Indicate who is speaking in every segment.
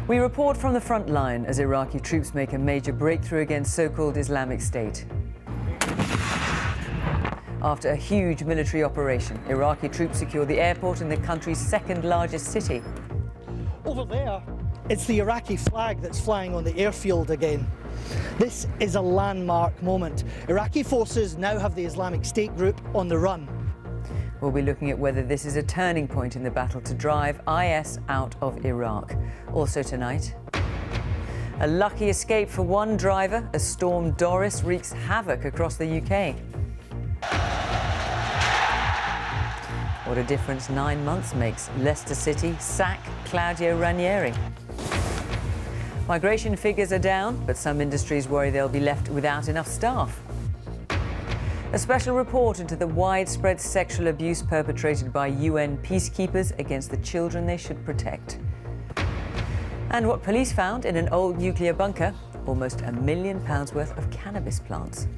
Speaker 1: We report from the front line as Iraqi troops make a major breakthrough against so-called Islamic State. After a huge military operation, Iraqi troops secure the airport in the country's second largest city.
Speaker 2: Over there, it's the Iraqi flag that's flying on the airfield again. This is a landmark moment. Iraqi forces now have the Islamic State group on the run.
Speaker 1: We'll be looking at whether this is a turning point in the battle to drive IS out of Iraq. Also tonight, a lucky escape for one driver as Storm Doris wreaks havoc across the UK. What a difference 9 months makes. Leicester City sack Claudio Ranieri. Migration figures are down, but some industries worry they'll be left without enough staff. A special report into the widespread sexual abuse perpetrated by UN peacekeepers against the children they should protect. And what police found in an old nuclear bunker, almost £1 million worth of cannabis plants.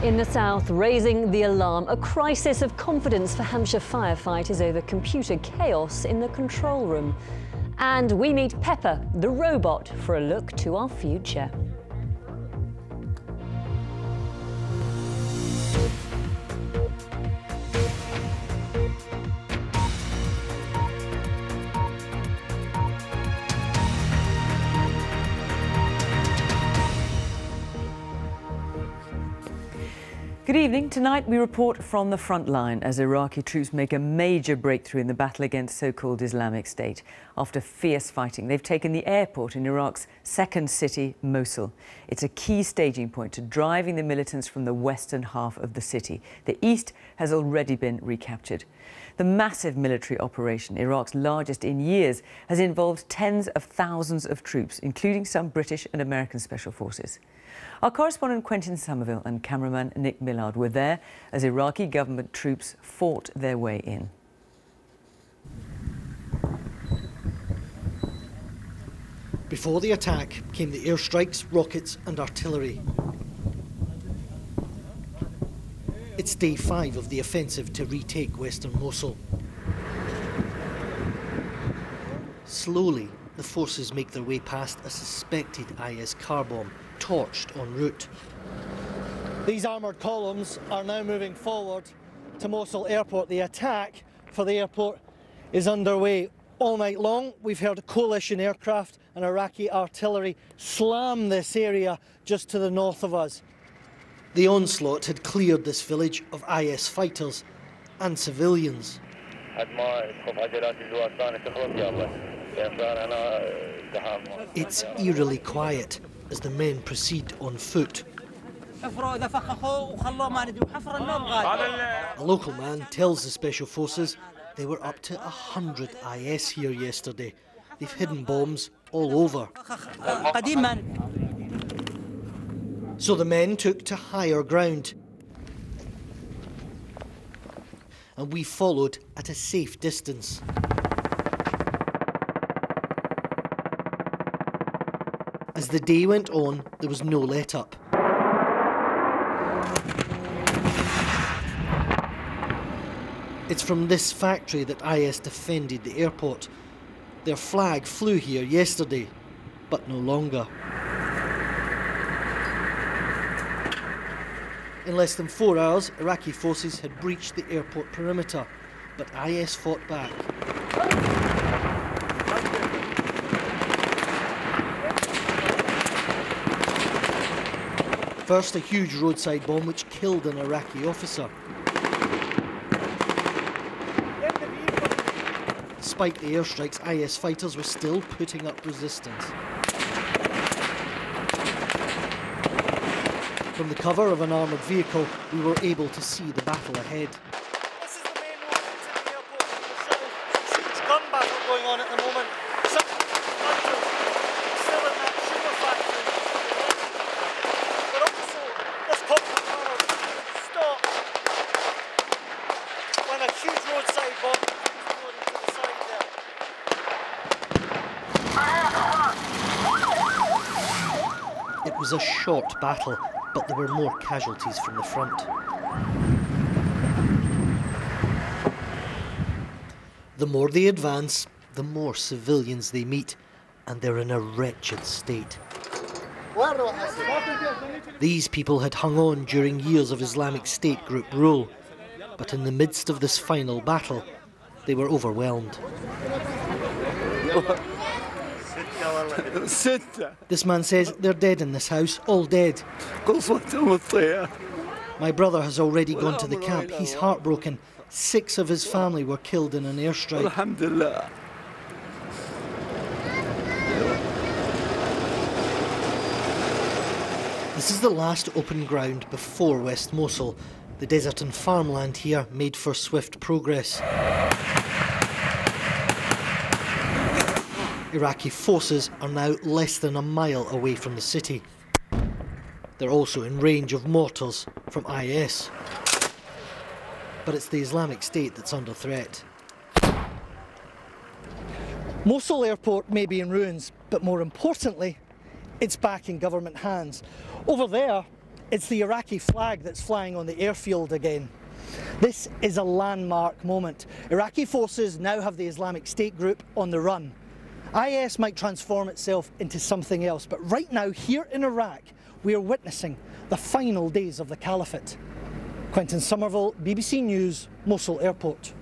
Speaker 3: In the south, raising the alarm, a crisis of confidence for Hampshire firefighters over computer chaos in the control room. And we meet Pepper, the robot, for a look to our future.
Speaker 1: Good evening. Tonight we report from the front line as Iraqi troops make a major breakthrough in the battle against so-called Islamic State. After fierce fighting, they've taken the airport in Iraq's second city, Mosul. It's a key staging point to driving the militants from the western half of the city. The east has already been recaptured. The massive military operation, Iraq's largest in years, has involved tens of thousands of troops, including some British and American special forces. Our correspondent Quentin Somerville and cameraman Nick Millard were there as Iraqi government troops fought their way in.
Speaker 2: Before the attack came the airstrikes, rockets and artillery. It's day 5 of the offensive to retake western Mosul. Slowly, the forces make their way past a suspected IS car bomb, torched en route. These armoured columns are now moving forward to Mosul Airport. The attack for the airport is underway. All night long, we've heard coalition aircraft and Iraqi artillery slam this area just to the north of us. The onslaught had cleared this village of IS fighters and civilians. It's eerily quiet as the men proceed on foot. A local man tells the special forces they were up to 100 IS here yesterday. They've hidden bombs all over. So the men took to higher ground. And we followed at a safe distance. As the day went on, there was no let-up. It's from this factory that IS defended the airport. Their flag flew here yesterday, but no longer. In less than 4 hours, Iraqi forces had breached the airport perimeter, but IS fought back. First, a huge roadside bomb which killed an Iraqi officer. Despite the airstrikes, IS fighters were still putting up resistance. From the cover of an armoured vehicle, we were able to see the battle ahead. This is the main road into the airport. There's a huge gun battle going on at the moment. Some fighters still in that sugar factory. But also, this combat tunnel stopped when a huge roadside bomb exploded to the side there. It was a short battle, but there were more casualties from the front. The more they advance, the more civilians they meet. and they're in a wretched state. These people had hung on during years of Islamic State group rule, but in the midst of this final battle, they were overwhelmed. This man says they're dead in this house, all dead. My brother has already gone to the camp. He's heartbroken. 6 of his family were killed in an airstrike.
Speaker 4: Alhamdulillah.
Speaker 2: This is the last open ground before West Mosul. The desert and farmland here made for swift progress. Iraqi forces are now less than a mile away from the city. They're also in range of mortars from IS. But it's the Islamic State that's under threat. Mosul Airport may be in ruins, but more importantly, it's back in government hands. Over there, it's the Iraqi flag that's flying on the airfield again. This is a landmark moment. Iraqi forces now have the Islamic State group on the run. IS might transform itself into something else, but right now, here in Iraq, we are witnessing the final days of the caliphate. Quentin Somerville, BBC News, Mosul Airport.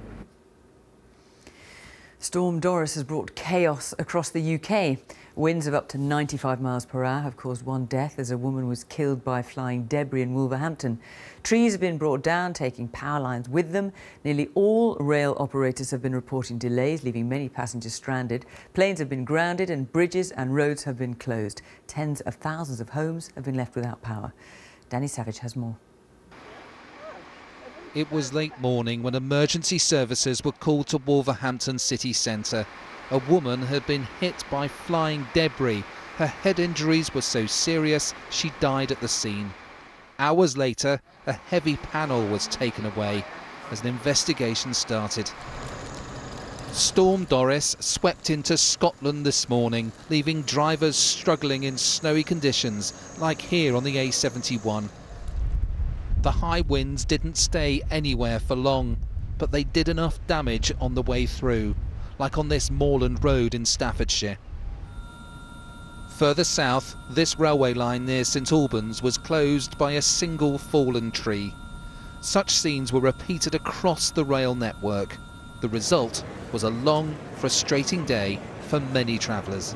Speaker 1: Storm Doris has brought chaos across the UK. Winds of up to 95 miles per hour have caused 1 death as a woman was killed by flying debris in Wolverhampton. Trees have been brought down, taking power lines with them. Nearly all rail operators have been reporting delays, leaving many passengers stranded. Planes have been grounded and bridges and roads have been closed. Tens of thousands of homes have been left without power. Danny Savage has more.
Speaker 5: It was late morning when emergency services were called to Wolverhampton city centre. A woman had been hit by flying debris. Her head injuries were so serious she died at the scene. Hours later, a heavy panel was taken away as an investigation started. Storm Doris swept into Scotland this morning, leaving drivers struggling in snowy conditions like here on the A71. The high winds didn't stay anywhere for long, but they did enough damage on the way through, like on this moorland road in Staffordshire. Further south, this railway line near St Albans was closed by a single fallen tree. Such scenes were repeated across the rail network. The result was a long, frustrating day for many travellers.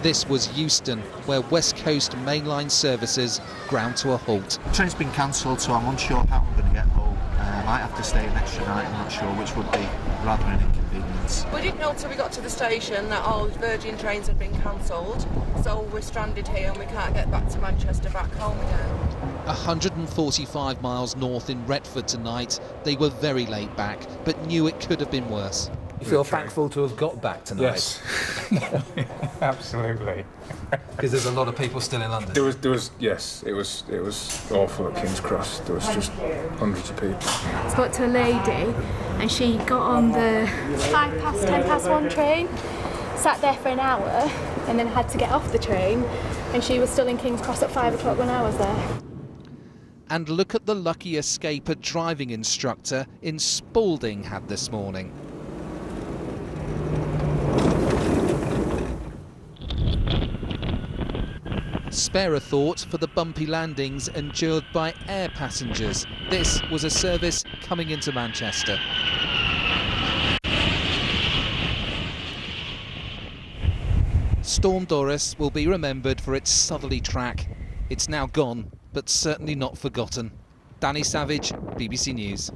Speaker 5: This was Euston, where West Coast mainline services ground to a halt.
Speaker 6: The train's been cancelled, so I'm unsure how I'm going to get home. I might have to stay an extra night, I'm not sure, which would be rather an inconvenience.
Speaker 7: We didn't know until we got to the station that all Virgin trains had been cancelled, so we're stranded here and we can't get back to Manchester, back home again.
Speaker 5: 145 miles north in Retford tonight, they were very late back, but knew it could have been worse.
Speaker 8: You feel thankful to have got back tonight?
Speaker 9: Yes, absolutely.
Speaker 8: Because there's a lot of people still in London.
Speaker 9: There was, yes, it was awful at King's Cross. There was just hundreds of people.
Speaker 10: I spoke to a lady, and she got on the 1:10 train, sat there for an hour, and then had to get off the train, and she was still in King's Cross at 5 o'clock when I was there.
Speaker 5: And look at the lucky escape a driving instructor in Spalding had this morning. Spare a thought for the bumpy landings endured by air passengers. This was a service coming into Manchester. Storm Doris will be remembered for its southerly track. It's now gone, but certainly not forgotten. Danny Savage, BBC News.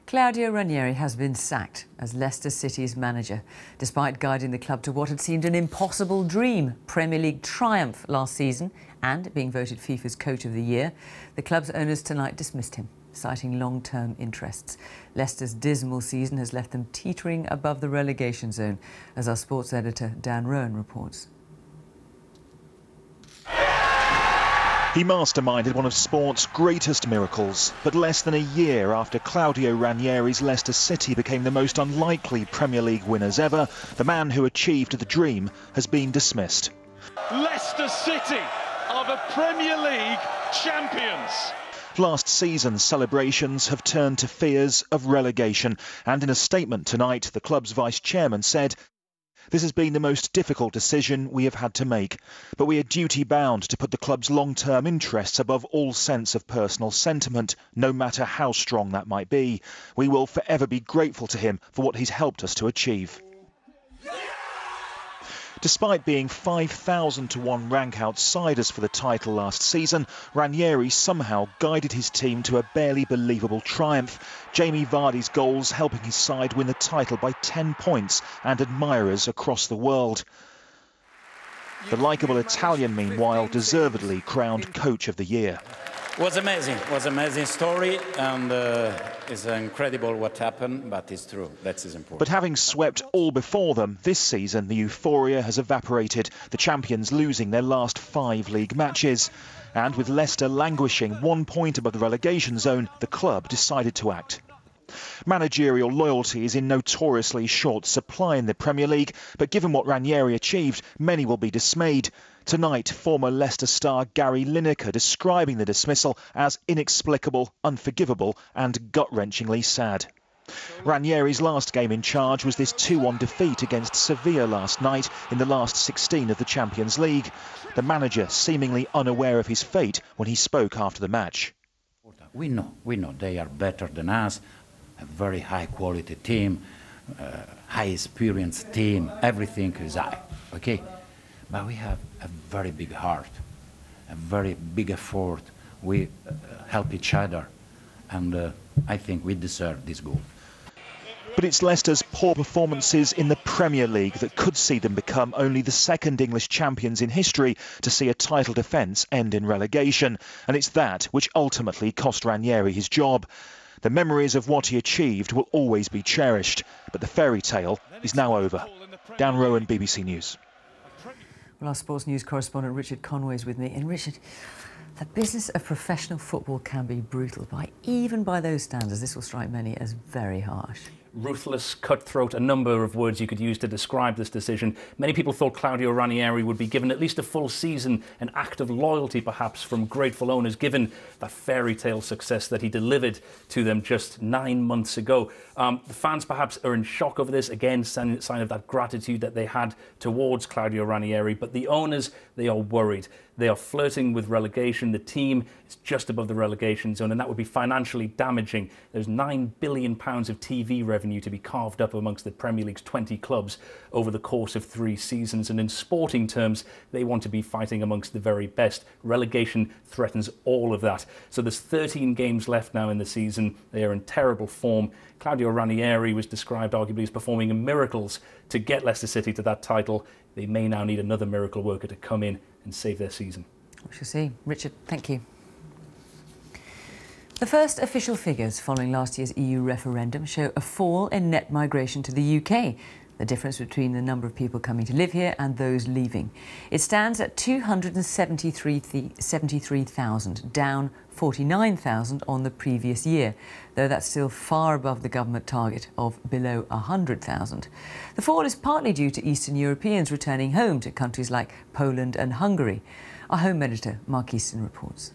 Speaker 1: Claudio Ranieri has been sacked as Leicester City's manager, despite guiding the club to what had seemed an impossible dream, Premier League triumph last season and being voted FIFA's Coach of the Year. The club's owners tonight dismissed him, citing long-term interests. Leicester's dismal season has left them teetering above the relegation zone, as our sports editor Dan Rowan reports.
Speaker 11: He masterminded one of sport's greatest miracles, but less than a year after Claudio Ranieri's Leicester City became the most unlikely Premier League winners ever, the man who achieved the dream has been dismissed.
Speaker 12: Leicester City are the Premier League champions.
Speaker 11: Last season's celebrations have turned to fears of relegation, and in a statement tonight, the club's vice-chairman said, This has been the most difficult decision we have had to make, but we are duty-bound to put the club's long-term interests above all sense of personal sentiment, no matter how strong that might be. We will forever be grateful to him for what he's helped us to achieve. Despite being 5,000 to 1 rank outsiders for the title last season, Ranieri somehow guided his team to a barely believable triumph. Jamie Vardy's goals helping his side win the title by 10 points and admirers across the world. The likeable Italian, meanwhile, deservedly crowned Coach of the Year.
Speaker 4: It was amazing. It was an amazing story, and it's incredible what happened, but it's true. That is important.
Speaker 11: But having swept all before them, this season the euphoria has evaporated, the champions losing their last 5 league matches. And with Leicester languishing 1 point above the relegation zone, the club decided to act. Managerial loyalty is in notoriously short supply in the Premier League, but given what Ranieri achieved, many will be dismayed. Tonight, former Leicester star Gary Lineker describing the dismissal as inexplicable, unforgivable and gut-wrenchingly sad. Ranieri's last game in charge was this 2-1 defeat against Sevilla last night in the last 16 of the Champions League. The manager seemingly unaware of his fate when he spoke after the match.
Speaker 4: We know they are better than us, a very high-quality team, high-experienced team, everything is high, okay? But we have a very big heart, a very big effort. We help each other, and I think we deserve this goal.
Speaker 11: But it's Leicester's poor performances in the Premier League that could see them become only the second English champions in history to see a title defence end in relegation. And it's that which ultimately cost Ranieri his job. The memories of what he achieved will always be cherished, but the fairy tale is now over. Dan Rowan, BBC News.
Speaker 1: Well, our sports news correspondent Richard Conway is with me. And Richard, the business of professional football can be brutal. Even by those standards, this will strike many as very harsh.
Speaker 13: Ruthless, cutthroat, a number of words you could use to describe this decision. Many people thought Claudio Ranieri would be given at least a full season, an act of loyalty perhaps from grateful owners, given that fairy tale success that he delivered to them just 9 months ago. The fans perhaps are in shock over this, again, sign of that gratitude that they had towards Claudio Ranieri, but the owners, they are worried. They are flirting with relegation. The team is just above the relegation zone, and that would be financially damaging. There's £9 billion of TV revenue to be carved up amongst the Premier League's 20 clubs over the course of 3 seasons. And in sporting terms, they want to be fighting amongst the very best. Relegation threatens all of that. So there's 13 games left now in the season. They are in terrible form. Claudio Ranieri was described arguably as performing miracles to get Leicester City to that title. They may now need another miracle worker to come in and save their season.
Speaker 1: We shall see. Richard, thank you. The first official figures following last year's EU referendum show a fall in net migration to the UK, the difference between the number of people coming to live here and those leaving. It stands at 273,000, down 49,000 on the previous year, though that's still far above the government target of below 100,000. The fall is partly due to Eastern Europeans returning home to countries like Poland and Hungary. Our home editor, Mark Easton, reports.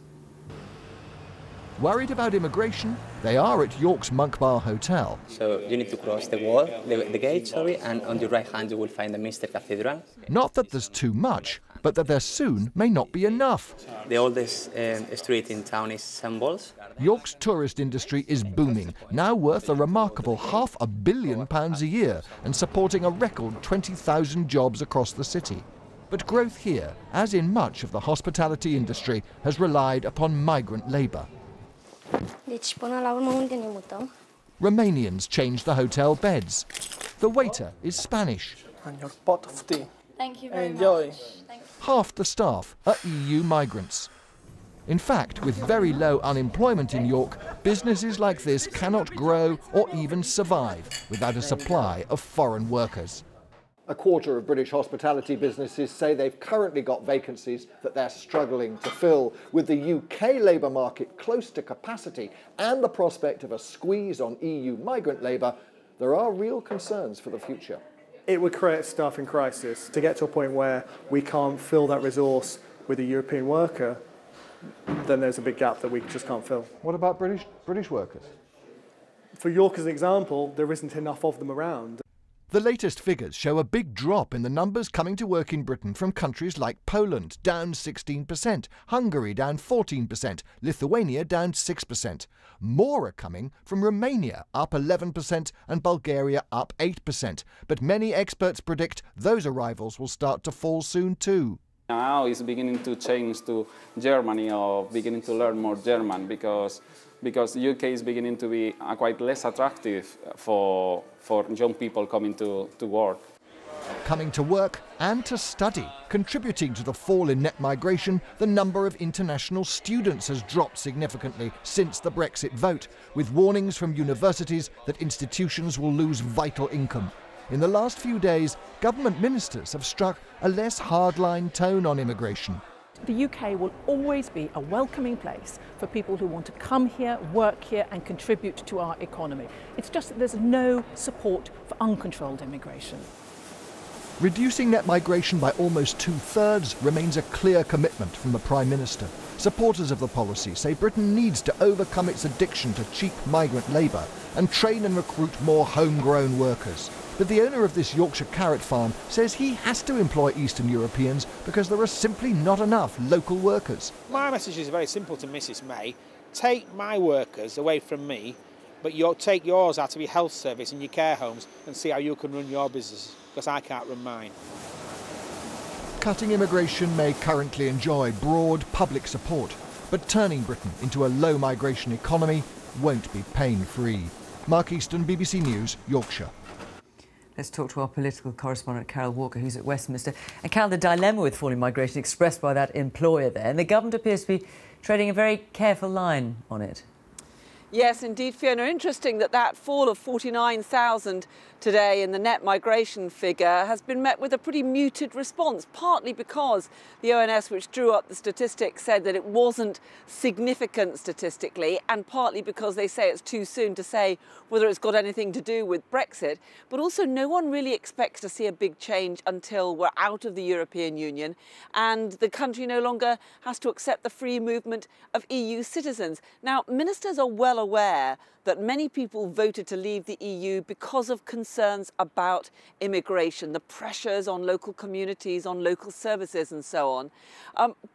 Speaker 14: Worried about immigration? They are at York's Monk Bar Hotel.
Speaker 15: So you need to cross the wall, the gate, sorry, and on your right hand you will find the Minster Cathedral.
Speaker 14: Not that there's too much, but that there soon may not be enough.
Speaker 15: The oldest street in town is St. Paul's.
Speaker 14: York's tourist industry is booming, now worth a remarkable £500 million a year and supporting a record 20,000 jobs across the city. But growth here, as in much of the hospitality industry, has relied upon migrant labour. Romanians change the hotel beds. The waiter is Spanish.
Speaker 16: And your pot of tea.
Speaker 10: Thank you very
Speaker 16: Enjoy.
Speaker 10: much.
Speaker 14: Half the staff are EU migrants. In fact, with very low unemployment in York, businesses like this cannot grow or even survive without a supply of foreign workers.
Speaker 17: A quarter of British hospitality businesses say they've currently got vacancies that they're struggling to fill. With the UK labour market close to capacity and the prospect of a squeeze on EU migrant labour, there are real concerns for the future.
Speaker 16: It would create a staffing crisis to get to a point where we can't fill that resource with a European worker. Then there's a big gap that we just can't fill.
Speaker 17: What about British workers?
Speaker 16: For York as an example, there isn't enough of them around.
Speaker 14: The latest figures show a big drop in the numbers coming to work in Britain from countries like Poland, down 16%, Hungary down 14%, Lithuania down 6%. More are coming from Romania, up 11%, and Bulgaria up 8%. But many experts predict those arrivals will start to fall soon too.
Speaker 18: Now it's beginning to change to Germany, or beginning to learn more German, because the UK is beginning to be quite less attractive for young people coming to work.
Speaker 14: Coming to work and to study. Contributing to the fall in net migration, the number of international students has dropped significantly since the Brexit vote, with warnings from universities that institutions will lose vital income. In the last few days, government ministers have struck a less hardline tone on immigration.
Speaker 19: The UK will always be a welcoming place for people who want to come here, work here and contribute to our economy. It's just that there's no support for uncontrolled immigration.
Speaker 14: Reducing net migration by almost 2/3 remains a clear commitment from the Prime Minister. Supporters of the policy say Britain needs to overcome its addiction to cheap migrant labour and train and recruit more homegrown workers. But the owner of this Yorkshire carrot farm says he has to employ Eastern Europeans because there are simply not enough local workers.
Speaker 20: My message is very simple to Mrs May. Take my workers away from me, but take yours out of your health service and your care homes and see how you can run your business, because I can't run mine.
Speaker 14: Cutting immigration may currently enjoy broad public support, but turning Britain into a low migration economy won't be pain-free. Mark Easton, BBC News, Yorkshire.
Speaker 1: Let's talk to our political correspondent, Carol Walker, who's at Westminster. And Carol, the dilemma with falling migration expressed by that employer there, and the government appears to be treading a very careful line on it.
Speaker 21: Yes, indeed, Fiona. Interesting that fall of 49,000 today in the net migration figure has been met with a pretty muted response, partly because the ONS, which drew up the statistics, said that it wasn't significant statistically, and partly because they say it's too soon to say whether it's got anything to do with Brexit. But also no one really expects to see a big change until we're out of the European Union and the country no longer has to accept the free movement of EU citizens. Now, ministers are well aware that many people voted to leave the EU because of concerns about immigration, the pressures on local communities, on local services and so on.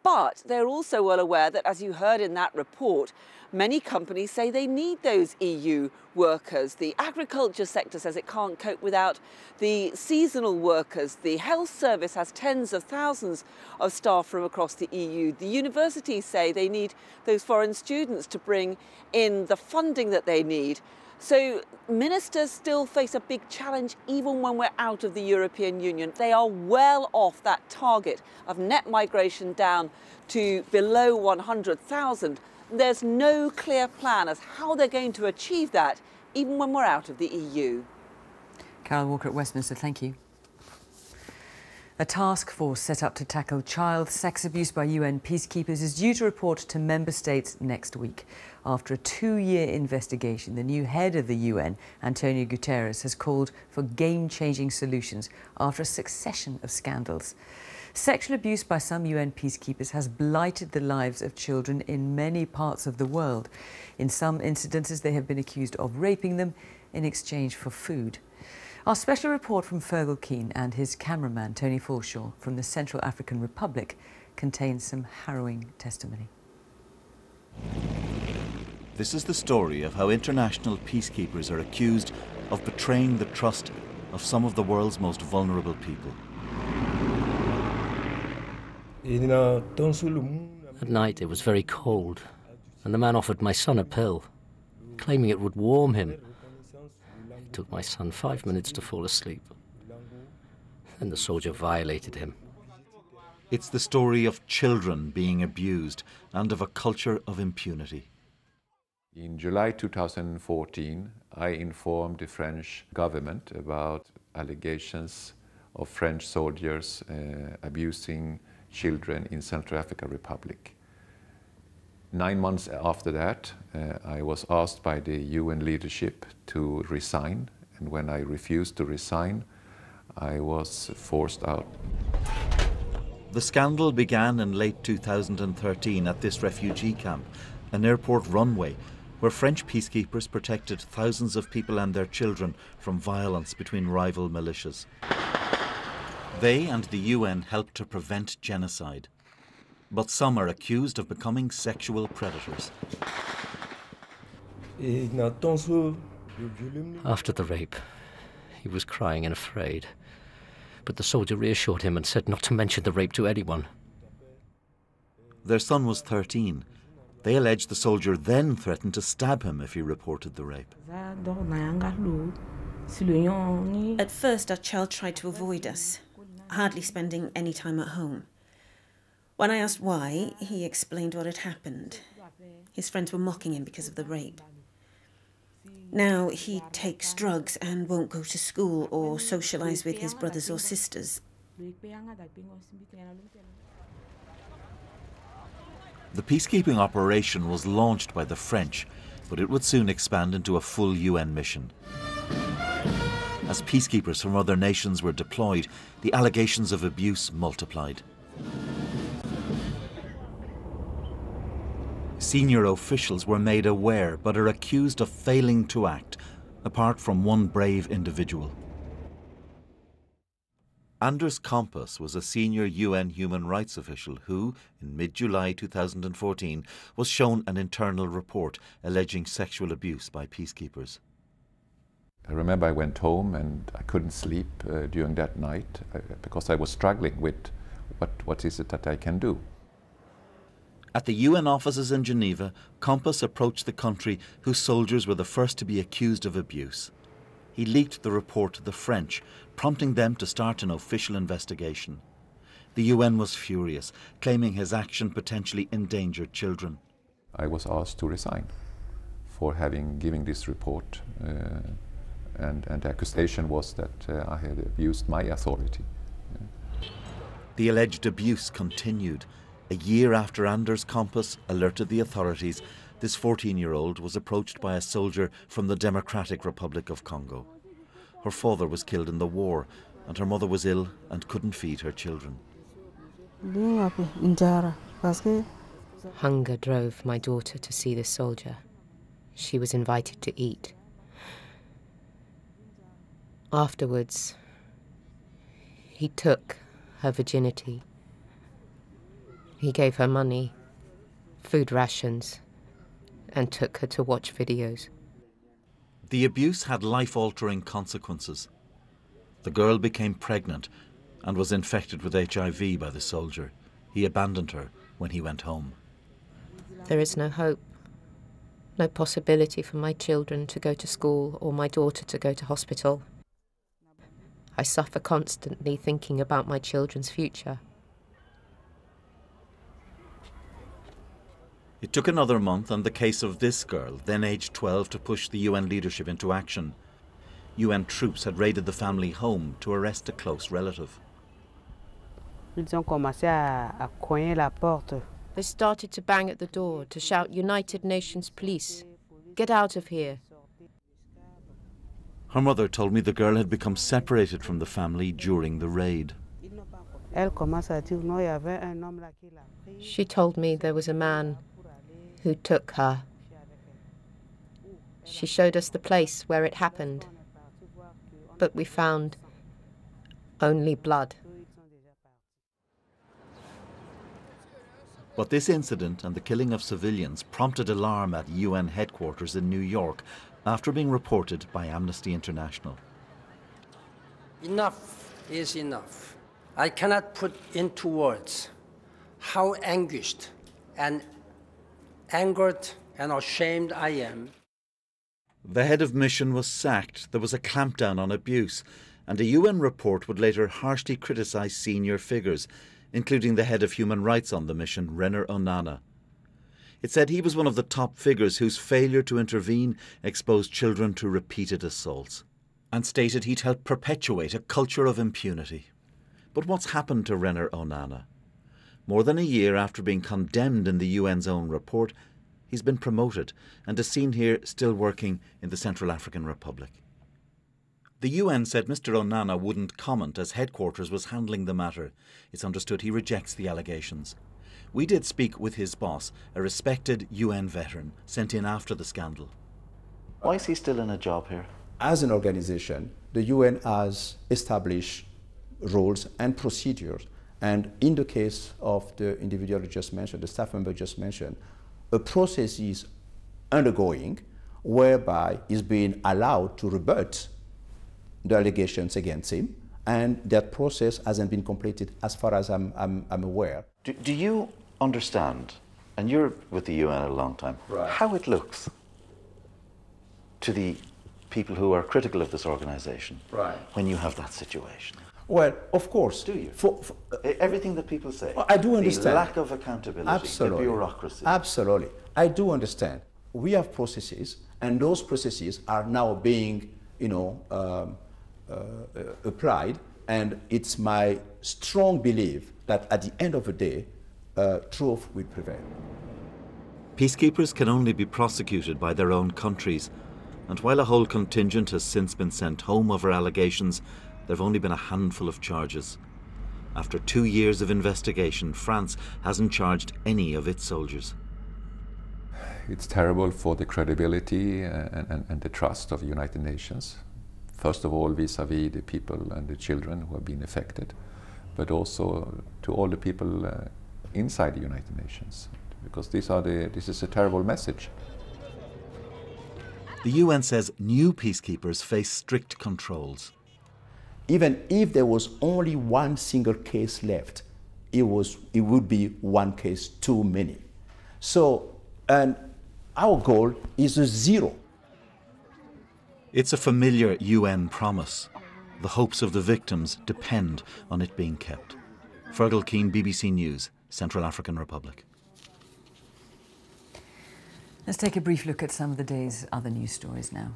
Speaker 21: But they're also well aware that, as you heard in that report, many companies say they need those EU workers. The agriculture sector says it can't cope without the seasonal workers. The health service has tens of thousands of staff from across the EU. The universities say they need those foreign students to bring in the funding that they need. So ministers still face a big challenge even when we're out of the European Union. They are well off that target of net migration down to below 100,000. There's no clear plan as how they're going to achieve that, even when we're out of the EU.
Speaker 1: Carol Walker at Westminster, thank you. A task force set up to tackle child sex abuse by UN peacekeepers is due to report to member states next week. After a 2-year investigation, the new head of the UN, Antonio Guterres, has called for game-changing solutions after a succession of scandals. Sexual abuse by some UN peacekeepers has blighted the lives of children in many parts of the world. In some incidences, they have been accused of raping them in exchange for food. Our special report from Fergal Keane and his cameraman, Tony Forshaw, from the Central African Republic, contains some harrowing testimony.
Speaker 22: This is the story of how international peacekeepers are accused of betraying the trust of some of the world's most vulnerable people.
Speaker 23: At night it was very cold, and the man offered my son a pill, claiming it would warm him. It took my son 5 minutes to fall asleep. Then the soldier violated him.
Speaker 22: It's the story of children being abused and of a culture of impunity.
Speaker 24: In July 2014, I informed the French government about allegations of French soldiers abusing children in Central African Republic. 9 months after that, I was asked by the UN leadership to resign, and when I refused to resign, I was forced out.
Speaker 22: The scandal began in late 2013 at this refugee camp, an airport runway, where French peacekeepers protected thousands of people and their children from violence between rival militias. They and the UN helped to prevent genocide. But some are accused of becoming sexual predators.
Speaker 23: After the rape, he was crying and afraid. But the soldier reassured him and said not to mention the rape to anyone.
Speaker 22: Their son was 13. They alleged the soldier then threatened to stab him if he reported the rape.
Speaker 2: At first, our child tried to avoid us, hardly spending any time at home. When I asked why, he explained what had happened. His friends were mocking him because of the rape. Now he takes drugs and won't go to school or socialise with his brothers or sisters.
Speaker 22: The peacekeeping operation was launched by the French, but it would soon expand into a full UN mission. As peacekeepers from other nations were deployed, the allegations of abuse multiplied. Senior officials were made aware but are accused of failing to act, apart from one brave individual. Anders Kompas was a senior UN human rights official who, in mid-July 2014, was shown an internal report alleging sexual abuse by peacekeepers.
Speaker 24: I remember I went home and I couldn't sleep during that night because I was struggling with what is it that I can do.
Speaker 22: At the UN offices in Geneva, Kompas approached the country whose soldiers were the first to be accused of abuse. He leaked the report to the French, prompting them to start an official investigation. The UN was furious, claiming his action potentially endangered children.
Speaker 24: I was asked to resign for giving this report, and the accusation was that I had abused my authority.
Speaker 22: The alleged abuse continued. A year after Anders Kompas alerted the authorities, this 14-year-old was approached by a soldier from the Democratic Republic of Congo. Her father was killed in the war, and her mother was ill and couldn't feed her children.
Speaker 3: Hunger drove my daughter to see the soldier. She was invited to eat. Afterwards, he took her virginity. He gave her money, food rations, and took her to watch videos.
Speaker 22: The abuse had life-altering consequences. The girl became pregnant and was infected with HIV by the soldier. He abandoned her when he went home.
Speaker 3: There is no hope, no possibility for my children to go to school or my daughter to go to hospital. I suffer constantly thinking about my children's future.
Speaker 22: It took another month and the case of this girl, then aged 12, to push the UN leadership into action. UN troops had raided the family home to arrest a close relative.
Speaker 3: They started to bang at the door, to shout, "United Nations police, get out of here."
Speaker 22: Her mother told me the girl had become separated from the family during the raid.
Speaker 3: She told me there was a man who took her. She showed us the place where it happened, but we found only blood.
Speaker 22: But this incident and the killing of civilians prompted alarm at UN headquarters in New York after being reported by Amnesty International.
Speaker 6: Enough is enough. I cannot put into words how anguished and angered and ashamed I am.
Speaker 22: The head of mission was sacked, there was a clampdown on abuse, and a UN report would later harshly criticise senior figures, including the head of human rights on the mission, Rener Onana. It said he was one of the top figures whose failure to intervene exposed children to repeated assaults, and stated he'd helped perpetuate a culture of impunity. But what's happened to Rener Onana? More than a year after being condemned in the UN's own report, he's been promoted and is seen here still working in the Central African Republic. The UN said Mr. Onana wouldn't comment as headquarters was handling the matter. It's understood he rejects the allegations. We did speak with his boss, a respected UN veteran sent in after the scandal. Why is he still in a job here?
Speaker 5: As an organization, the UN has established rules and procedures, and in the case of the individual you just mentioned, the staff member just mentioned, a process is undergoing whereby he's being allowed to rebut the allegations against him, and that process hasn't been completed as far as I'm aware.
Speaker 22: Do you understand, and you're with the UN a long time,
Speaker 5: right,
Speaker 22: how it looks to the people who are critical of this organization,
Speaker 5: right,
Speaker 22: when you have that situation?
Speaker 5: Well, of course.
Speaker 22: Do you? Everything that people say.
Speaker 5: I do understand.
Speaker 22: The lack of accountability,
Speaker 5: absolutely,
Speaker 22: the bureaucracy.
Speaker 5: Absolutely. I do understand. We have processes, and those processes are now being, applied, and it's my strong belief that at the end of the day, truth will prevail.
Speaker 22: Peacekeepers can only be prosecuted by their own countries, and while a whole contingent has since been sent home over allegations, there have only been a handful of charges. After 2 years of investigation, France hasn't charged any of its soldiers.
Speaker 24: It's terrible for the credibility and the trust of the United Nations. First of all, vis-à-vis the people and the children who have been affected, but also to all the people inside the United Nations, because this is a terrible message.
Speaker 22: The UN says new peacekeepers face strict controls.
Speaker 5: Even if there was only one single case left, it would be one case too many. So, and our goal is a zero.
Speaker 22: It's a familiar UN promise. The hopes of the victims depend on it being kept. Fergal Keane, BBC News, Central African Republic.
Speaker 1: Let's take a brief look at some of the day's other news stories now.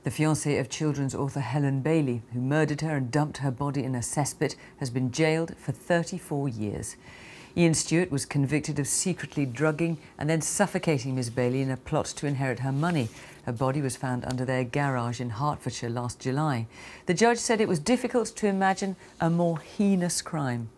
Speaker 1: The fiancé of children's author Helen Bailey, who murdered her and dumped her body in a cesspit, has been jailed for 34 years. Ian Stewart was convicted of secretly drugging and then suffocating Miss Bailey in a plot to inherit her money. Her body was found under their garage in Hertfordshire last July. The judge said it was difficult to imagine a more heinous crime.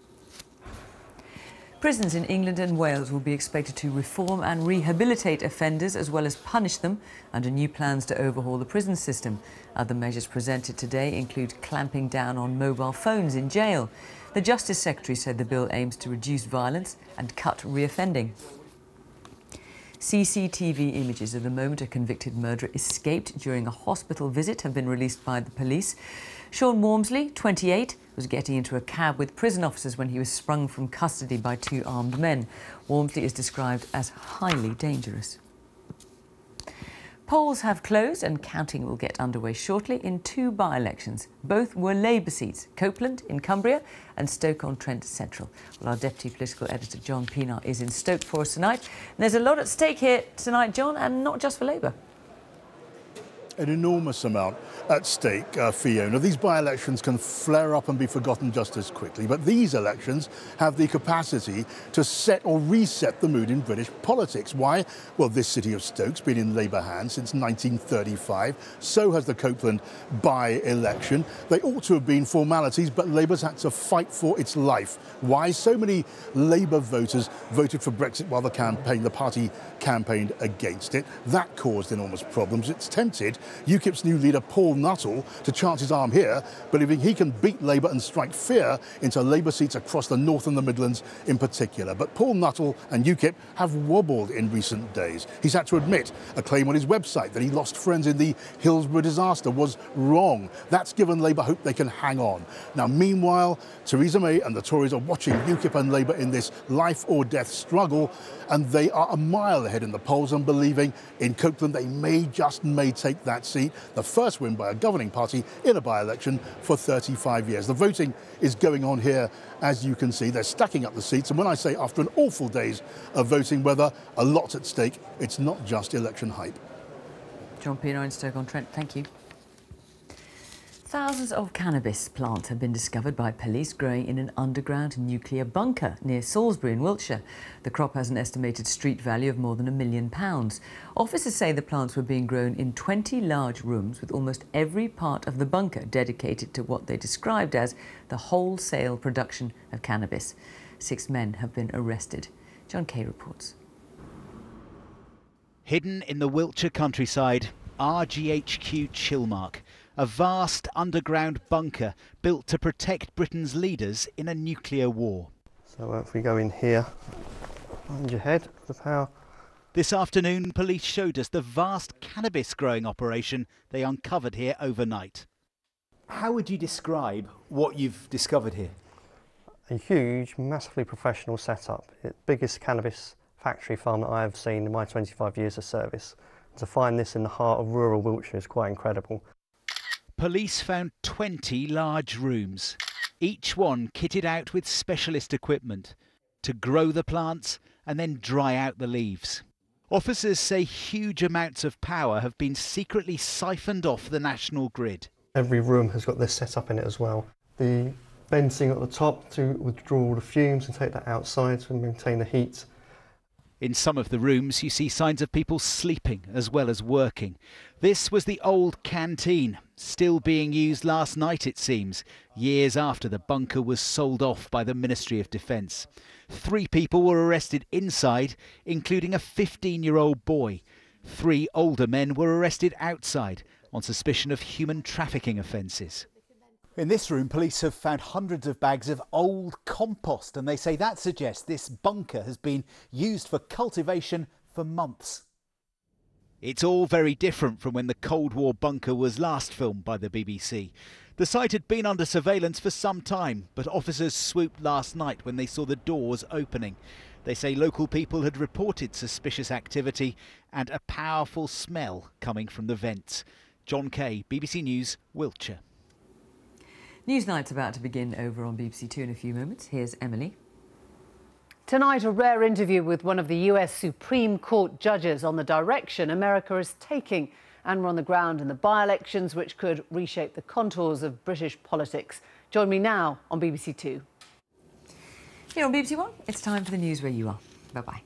Speaker 1: Prisons in England and Wales will be expected to reform and rehabilitate offenders as well as punish them under new plans to overhaul the prison system. Other measures presented today include clamping down on mobile phones in jail. The Justice Secretary said the bill aims to reduce violence and cut reoffending. CCTV images of the moment a convicted murderer escaped during a hospital visit have been released by the police. Sean Walmsley, 28, was getting into a cab with prison officers when he was sprung from custody by 2 armed men. Walmsley is described as highly dangerous. Polls have closed and counting will get underway shortly in 2 by-elections. Both were Labour seats, Copeland in Cumbria and Stoke-on-Trent Central. Well, our Deputy Political Editor John Pienaar is in Stoke for us tonight. And there's a lot at stake here tonight, John, and not just for Labour.
Speaker 7: An enormous amount at stake, Fiona. These by-elections can flare up and be forgotten just as quickly, but these elections have the capacity to set or reset the mood in British politics. Why? Well, this city of Stoke's been in Labour hands since 1935. So has the Copeland by-election. They ought to have been formalities, but Labour's had to fight for its life. Why? So many Labour voters voted for Brexit while the party campaigned against it. That caused enormous problems. It's tempted UKIP's new leader Paul Nuttall to chance his arm here, believing he can beat Labour and strike fear into Labour seats across the North and the Midlands in particular. But Paul Nuttall and UKIP have wobbled in recent days. He's had to admit a claim on his website that he lost friends in the Hillsborough disaster was wrong. That's given Labour hope they can hang on. Now, meanwhile, Theresa May and the Tories are watching UKIP and Labour in this life or death struggle, and they are a mile ahead in the polls and believing in Copeland they may take that seat, the first win by a governing party in a by-election for 35 years. The voting is going on here, as you can see. They're stacking up the seats, and when I say after an awful days of voting weather, a lot at stake, it's not just election hype.
Speaker 1: John Pienaar in Stoke-on-Trent, thank you. Thousands of cannabis plants have been discovered by police growing in an underground nuclear bunker near Salisbury in Wiltshire. The crop has an estimated street value of more than £1 million. Officers say the plants were being grown in 20 large rooms with almost every part of the bunker dedicated to what they described as the wholesale production of cannabis. 6 men have been arrested. John Kay reports.
Speaker 4: Hidden in the Wiltshire countryside, RGHQ Chilmark, a vast underground bunker built to protect Britain's leaders in a nuclear war.
Speaker 8: So if we go in here, behind your head, the power.
Speaker 4: This afternoon, police showed us the vast cannabis growing operation they uncovered here overnight. How would you describe what you've discovered here?
Speaker 8: A huge, massively professional setup. It's the biggest cannabis factory farm that I have seen in my 25 years of service. To find this in the heart of rural Wiltshire is quite incredible.
Speaker 4: Police found 20 large rooms, each one kitted out with specialist equipment to grow the plants and then dry out the leaves. Officers say huge amounts of power have been secretly siphoned off the national grid.
Speaker 8: Every room has got this set up in it as well. The venting at the top to withdraw all the fumes and take that outside to maintain the heat.
Speaker 4: In some of the rooms you see signs of people sleeping as well as working. This was the old canteen, still being used last night it seems, years after the bunker was sold off by the Ministry of Defence. 3 people were arrested inside, including a 15-year-old boy. 3 older men were arrested outside on suspicion of human trafficking offences. In this room, police have found hundreds of bags of old compost, and they say that suggests this bunker has been used for cultivation for months. It's all very different from when the Cold War bunker was last filmed by the BBC. The site had been under surveillance for some time, but officers swooped last night when they saw the doors opening. They say local people had reported suspicious activity and a powerful smell coming from the vents. John Kay, BBC News, Wiltshire.
Speaker 1: Newsnight's about to begin over on BBC Two in a few moments. Here's Emily.
Speaker 9: Tonight, a rare interview with one of the US Supreme Court judges on the direction America is taking. And we're on the ground in the by-elections, which could reshape the contours of British politics. Join me now on BBC Two.
Speaker 1: Here on BBC One, it's time for the news where you are. Bye-bye.